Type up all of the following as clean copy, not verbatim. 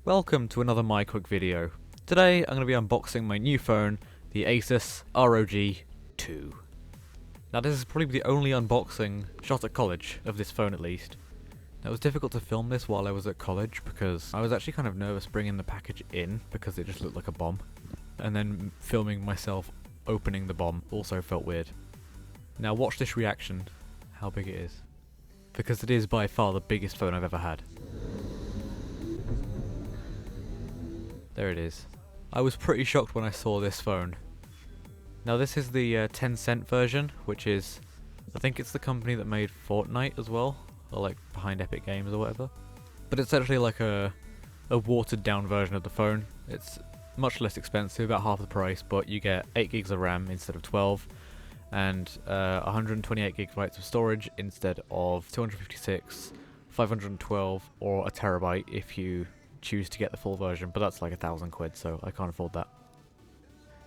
Welcome to another M.I.C.O.Y.C video. Today I'm going to be unboxing my new phone, the Asus ROG 2. Now this is probably the only unboxing shot at college, of this phone at least. Now it was difficult to film this while I was at college because I was actually kind of nervous bringing the package in because it just looked like a bomb. And then filming myself opening the bomb also felt weird. Now watch this reaction, how big it is. Because it is by far the biggest phone I've ever had. There it is. I was pretty shocked when I saw this phone. Now this is the Tencent version, which is, I think it's the company that made Fortnite as well, or like behind Epic Games or whatever. But it's actually like a watered down version of the phone. It's much less expensive, about half the price, but you get 8 gigs of RAM instead of 12, and 128 gigabytes of storage instead of 256, 512, or a terabyte if you choose to get the full version, but that's like £1,000, so I can't afford that.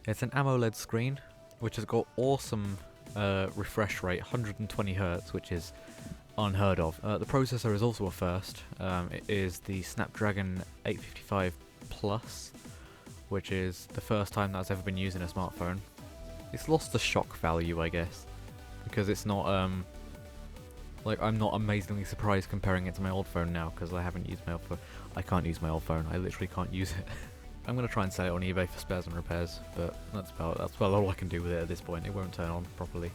It's an AMOLED screen, which has got awesome refresh rate, 120 Hz, which is unheard of. The processor is also a first. It is the Snapdragon 855 Plus, which is the first time that's ever been used in a smartphone. It's lost the shock value, I guess, because it's not like, I'm not amazingly surprised comparing it to my old phone now, because I haven't used my old phone. I can't use my old phone. I literally can't use it. I'm gonna try and sell it on eBay for spares and repairs, but that's about all I can do with it at this point. It won't turn on properly.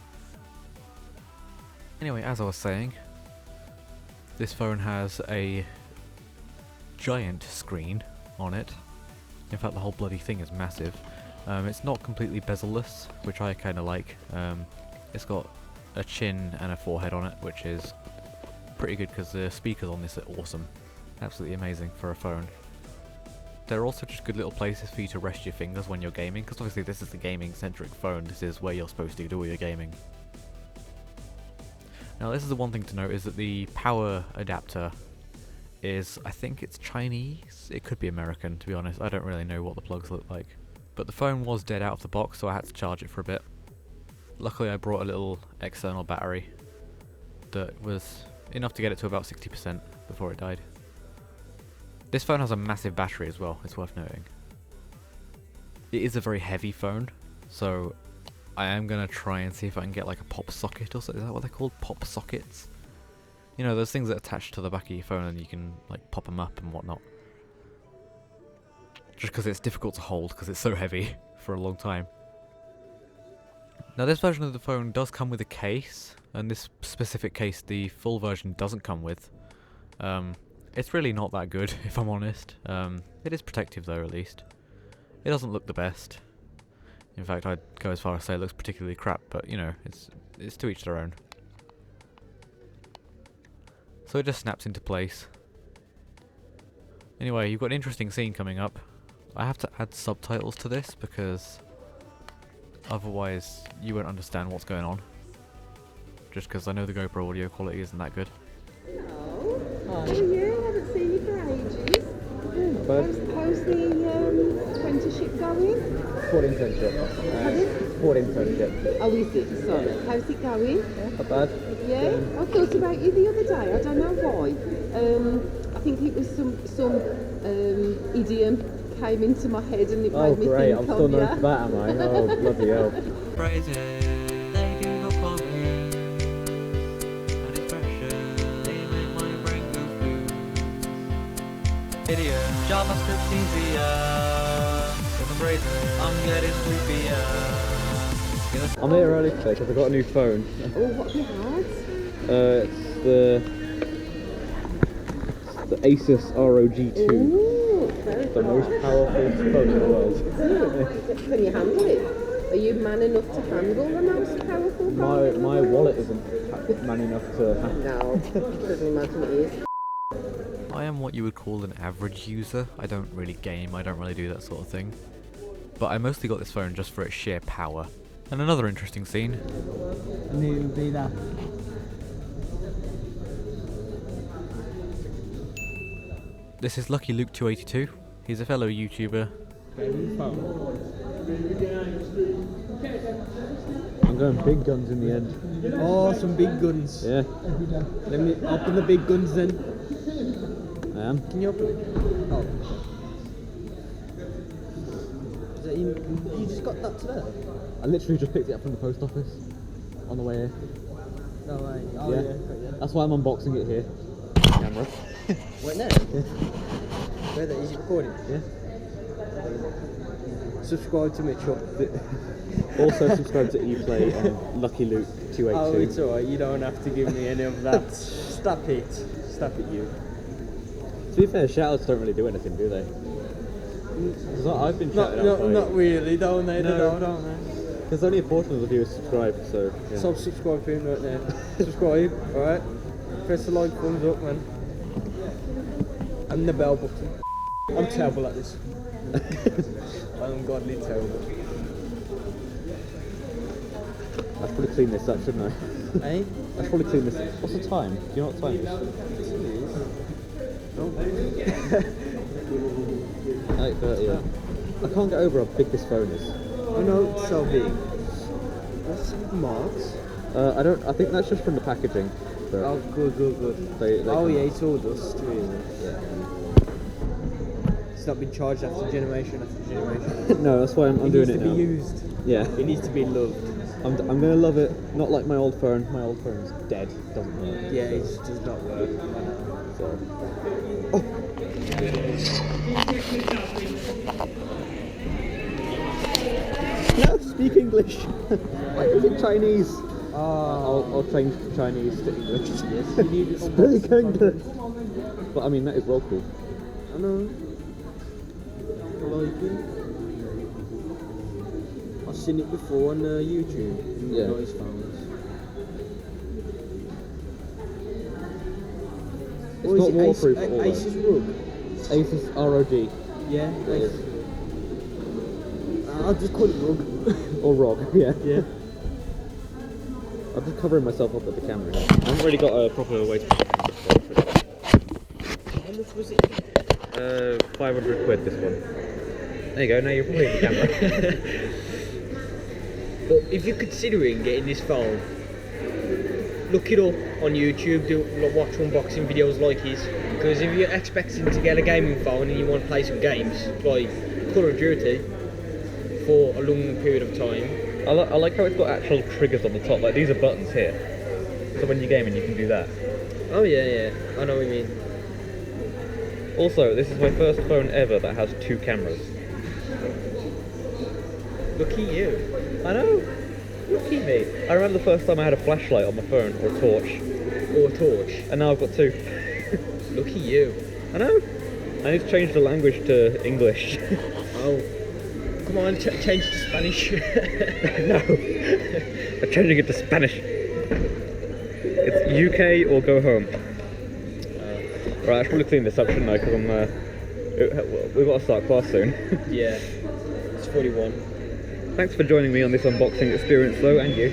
Anyway, as I was saying, this phone has a giant screen on it. In fact, the whole bloody thing is massive. It's not completely bezel-less, which I kind of like. It's got a chin and a forehead on it, which is pretty good because the speakers on this are awesome. Absolutely amazing for a phone. They're also just good little places for you to rest your fingers when you're gaming, because obviously this is a gaming-centric phone. This is where you're supposed to do all your gaming. Now this is the one thing to note, is that the power adapter is, I think it's Chinese? It could be American, to be honest. I don't really know what the plugs look like. But the phone was dead out of the box, so I had to charge it for a bit. Luckily I brought a little external battery that was enough to get it to about 60% before it died. This phone has a massive battery as well, it's worth noting. It is a very heavy phone, so I am going to try and see if I can get like a pop socket or so. Is that what they're called? Pop sockets? You know, those things that attach to the back of your phone and you can like pop them up and whatnot. Just because it's difficult to hold because it's so heavy for a long time. Now this version of the phone does come with a case, and this specific case the full version doesn't come with. It's really not that good, if I'm honest. It is protective though, at least. It doesn't look the best. In fact, I'd go as far as to say it looks particularly crap, but you know, it's to each their own. So it just snaps into place. Anyway, you've got an interesting scene coming up. I have to add subtitles to this because otherwise you won't understand what's going on. Just because I know the GoPro audio quality isn't that good. Hello. Hi. How are you? I haven't seen you for ages. How's the apprenticeship going? Sport internship. Sport internship. Oh, is it? Sorry. How's it going? Not bad. Yeah? I thought about you the other day. I don't know why. I think it was some idiom came into my head and it made me great. think I'm still of known for that, am I? Oh, bloody hell. They do not call me. And it's pressure, they make my brain go blue. Idiot, JavaScript's easier. In the phrases, I'm getting sleepier. I'm here early today because I got a new phone. Oh, what have you had? It's the Asus ROG 2. Ooh, very The most powerful phone in the world. Can you handle it? Are you man enough to handle the most powerful phone? My wallet isn't man enough to handle. No, doesn't imagine it is. I am what you would call an average user. I don't really game, I don't really do that sort of thing. But I mostly got this phone just for its sheer power. And another interesting scene. I knew it would be that. This is Lucky Luke 282. He's a fellow YouTuber. I'm going big guns in the end. Oh, some big guns. Yeah. Let me open the big guns then. I am. Can you open it? Oh. got that today? I literally just picked it up from the post office on the way here. No way. Oh Yeah. yeah. That's why I'm unboxing it here. Camera. Wait now. Where is it recording? Yeah. Subscribe to Mitchell. Also subscribe to ePlay and Lucky Luke 282. Oh, it's alright. You don't have to give me any of that. Stop it. Stop it, you. To be fair, shoutouts don't really do anything, do they? 'Cause I've been shouted out by... Not really, don't they? No. Don't they? Because only a portion of the viewers subscribe, so... Yeah. Stop subscribing right now. Subscribe, alright? Press the like, thumbs up, man. And the bell button. I'm terrible at this. I'm ungodly terrible. I should probably clean this up, shouldn't I? Eh? I should probably clean this up. What's the time? Do you know what time it is? Oh. 8:30, yeah. I can't get over how big this phone is. Oh no, it's so big. That's marks. I think that's just from the packaging. But Oh, good. they Oh come yeah, out. it's all dust, really. Yeah. It's not been charged after generation after generation. No, that's why I'm doing it It needs to now. be used. Yeah. It needs to be loved. I'm gonna love it. Not like my old phone. My old phone's dead. Doesn't work. Yeah, it does not work. So. No, speak English. Why is it Chinese? I'll change Chinese to English. Yes, you need it. Speak English. But I mean, that is real cool. I know. I like it. I've seen it before on YouTube. Yeah. Nice phones. It's not waterproof at all. Asus ROG. Asus ROG. Yeah, It is. I'll just call it ROG. Or ROG, yeah. Yeah. I'm just covering myself up with the camera. I haven't really got a proper way to... How much was it? 500 quid this one. There you go, now you're probably in the camera. But if you're considering getting this phone, look it up on YouTube, watch unboxing videos like his. Because if you're expecting to get a gaming phone and you want to play some games, like Call of Duty, for a long period of time. I like how it's got actual triggers on the top, like these are buttons here. So when you're gaming you can do that. Oh yeah, I know what you mean. Also, this is my first phone ever that has 2 cameras. Lucky you. I know! Lucky me. I remember the first time I had a flashlight on my phone, or a torch. Or a torch. And now I've got 2. Lucky you. I know! I need to change the language to English. Oh. Come on, change it to Spanish. No! I'm changing it to Spanish. It's UK or go home. Right, I should probably clean this up, shouldn't I? Because we've got to start class soon. Yeah. It's 41. Thanks for joining me on this unboxing experience though, and you.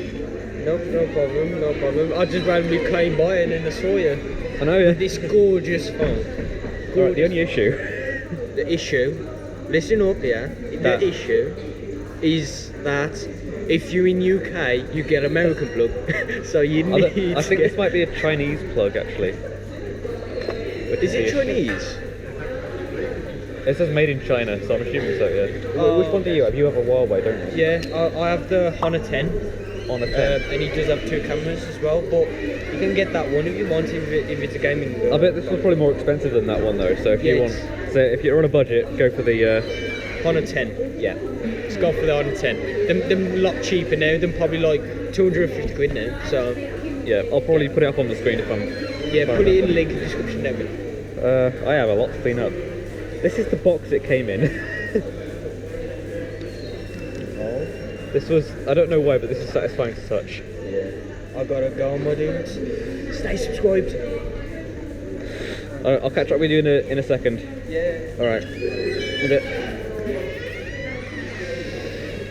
No problem. I just randomly came by and then I saw you. I know, yeah. This gorgeous phone. Alright, the only issue. The issue, listen up here, the issue is that if you're in UK, you get American plug. So you need I think this might be a Chinese plug actually. Is it Chinese? It says made in China, so I'm assuming so, yeah. Which one do you have? You have a Huawei, don't you? Yeah, I have the Honor 10. Honor 10. And he does have 2 cameras as well, but you can get that one if you want, if it's a gaming. I bet this one's probably more expensive than that one though, so if if you're on a budget, go for the Honor 10, yeah. Let's go for the Honor 10. Them a lot cheaper now, them probably like 250 quid now, so... Yeah, I'll probably put it up on the screen if I'm... Yeah, put it in the link in the description down below. I have a lot to clean up. This is the box it came in. This was, I don't know why, but this is satisfying to touch. Yeah. I gotta go, my dudes. Stay subscribed. I'll catch up with you in a second. Yeah. Alright. In a bit.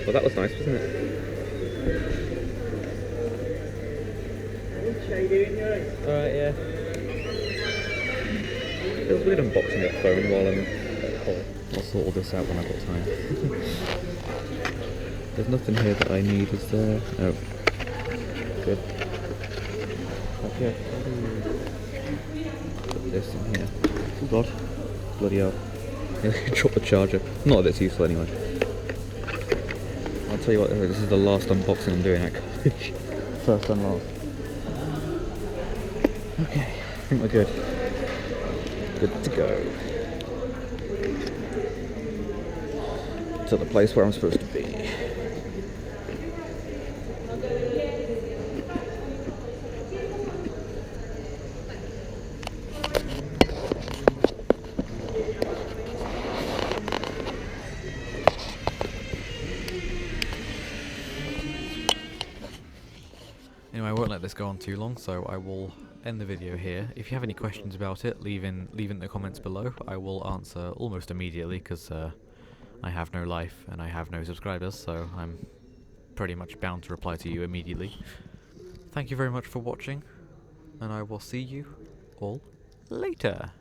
Well, that was nice, wasn't it? Alright, yeah. It feels weird unboxing that phone while I'm at home. I'll sort all this out when I've got time. There's nothing here that I need, is there? No. Good. Okay. Put this in here. Oh god. Bloody hell. Drop the charger. Not that it's useful anyway. tell you what, this is the last unboxing I'm doing at college. First and last. Okay, I think we're good. Good to go. To the place where I'm supposed to be. Anyway, I won't let this go on too long, so I will end the video here. If you have any questions about it, leave in the comments below. I will answer almost immediately, because I have no life and I have no subscribers, so I'm pretty much bound to reply to you immediately. Thank you very much for watching, and I will see you all later.